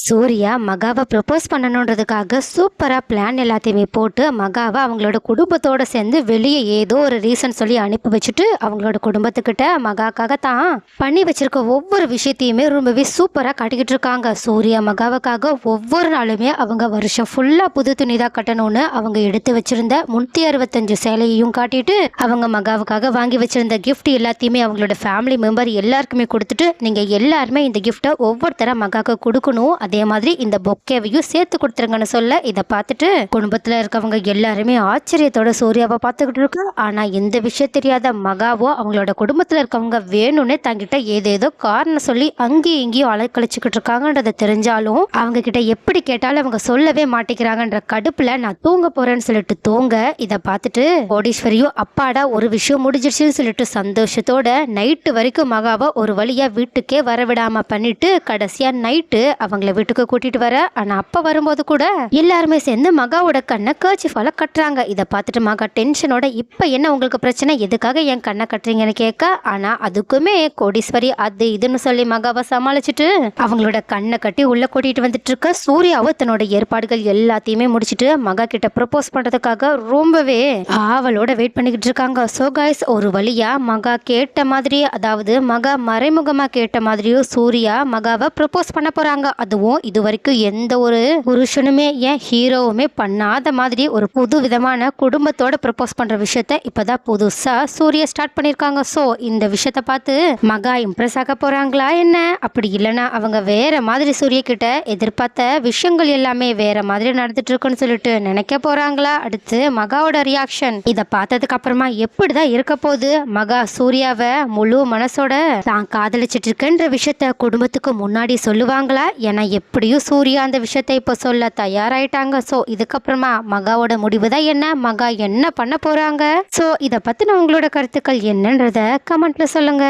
Surya மகாவை propose பண்ணணுன்றதுக்காக சூப்பரா plan எல்லாத்தையுமே போட்டு மகாவை அவங்களோட குடும்பத்தோட சேர்ந்து வெளியே ஏதோ ஒரு ரீசன் சொல்லி அனுப்பி வச்சுட்டு அவங்களோட குடும்பத்துக்கிட்ட மகாக்காக தான் பண்ணி வச்சிருக்க ஒவ்வொரு விஷயத்தையுமே ரொம்பவே சூப்பரா காட்டிக்கிட்டு இருக்காங்க. சூர்யா மகாவுக்காக ஒவ்வொரு நாளுமே அவங்க வருஷம் ஃபுல்லா புது துணி தான் கட்டணும்னு அவங்க எடுத்து வச்சிருந்த 365 சேலையையும் காட்டிட்டு அவங்க மகாவுக்காக வாங்கி வச்சிருந்த கிஃப்ட் எல்லாத்தையுமே அவங்களோட ஃபேமிலி மெம்பர் எல்லாருக்குமே கொடுத்துட்டு நீங்க எல்லாருமே இந்த கிஃப்டை ஒவ்வொருத்தர மகாவுக்கு கொடுக்கணும், அதே மாதிரி இந்த பொக்கேவையும் சேர்த்து கொடுத்துருங்கன்னு சொல்ல இதை பார்த்துட்டு குடும்பத்துல இருக்கவங்க எல்லாருமே ஆச்சரியத்தோட சூர்யாவை பார்த்துக்கிட்டு இருக்கு. ஆனா இந்த விஷயம் தெரியாத மகாவோ அவங்களோட குடும்பத்துல இருக்கவங்க வேணும்னே தங்கிட்ட ஏதேதோ காரணம் சொல்லி அங்கேயும் இங்கேயும் அலைக்கழிச்சுக்கிட்டு இருக்காங்கன்றத தெரிஞ்சாலும் அவங்க கிட்ட எப்படி கேட்டாலும் அவங்க சொல்லவே மாட்டேங்கிறாங்கன்ற கடுப்புல நான் தூங்க போறேன்னு சொல்லிட்டு தூங்க இதை பார்த்துட்டு கோடீஸ்வரியும் அப்பாடா ஒரு விஷயம் முடிஞ்சிருச்சுன்னு சொல்லிட்டு சந்தோஷத்தோட நைட்டு வரைக்கும் மகாவை ஒரு வழியா வீட்டுக்கே வரவிடாம பண்ணிட்டு கடைசியா நைட்டு அவங்கள வீட்டுக்கு கூட்டிட்டு வர. ஆனா அப்ப வரும்போது கூட எல்லாருமே சேர்ந்து மகாவோட கண்ணை கர்ச்சிஃபால கட்டுறாங்க. இதை பார்த்துட்டு மகா டென்ஷனோட இப்ப என்ன உங்களுக்கு பிரச்சனை, எதுக்காக என் கண்ணை கட்டுறீங்கன்னு கேட்க, ஆனா அதுக்குமே கோடீஸ்வரி அது இதுன்னு சொல்லி மகாவை சமாளிச்சுட்டு அவங்களோட கண்ணை கட்டி உள்ள கூட்டிட்டு வந்துட்டு இருக்க. சூர்யாவை தன்னோட ஏற்பாடுகள் எல்லாத்தையுமே முடிச்சுட்டு மகா கிட்ட ப்ரப்போஸ் பண்றதுக்காக ரொம்பவே ஆவலோட வெயிட் பண்ணிக்கிட்டு இருக்காங்க. சோ கைஸ், ஒரு வழியா மகா கேட்ட மாதிரி, அதாவது மகா மறைமுகமா கேட்ட மாதிரியும் சூர்யா மகாவை ப்ரப்போஸ் பண்ண போறாங்க. அதுவும் இது வரைக்கும் எந்த ஒரு புருஷனுமே ஏன் ஹீரோவுமே பண்ணாத மாதிரி ஒரு புது விதமான குடும்பத்தோட ப்ரப்போஸ் பண்ற விஷயத்த இப்பதான் புதுசா சூர்யா ஸ்டார்ட் பண்ணிருக்காங்க. சோ இந்த விஷயத்த பார்த்து மகா இம்ப்ரெஸ் ஆக போறாங்களா என்ன, அப்படி இல்லைன்னா அவங்க வேற மாதிரி சூர்யா கிட்ட எதிர்பார்த்த விஷயங்கள் எல்லாமே வேற மாதிரி நடந்துட்டு இருக்குன்னு சொல்லிட்டு நினைக்க போறாங்களா, அடுத்து மகாவோட ரியாக்ஷன் இதை பார்த்ததுக்கு அப்புறமா எப்படிதான் இருக்க போகுது, மகா சூர்யாவை முழு மனசோட தான் காதலிச்சிட்டு இருக்குன்ற விஷயத்த குடும்பத்துக்கு முன்னாடி சொல்லுவாங்களா, ஏன்னா எப்படியும் சூர்யா அந்த விஷயத்தை இப்போ சொல்ல தயாராயிட்டாங்க. ஸோ இதுக்கப்புறமா மகாவோட முடிவு தான் என்ன, மகா என்ன பண்ண போறாங்க, ஸோ இதை பத்தின உங்களோட கருத்துக்கள் என்னன்றத கமெண்ட்ல சொல்லுங்க.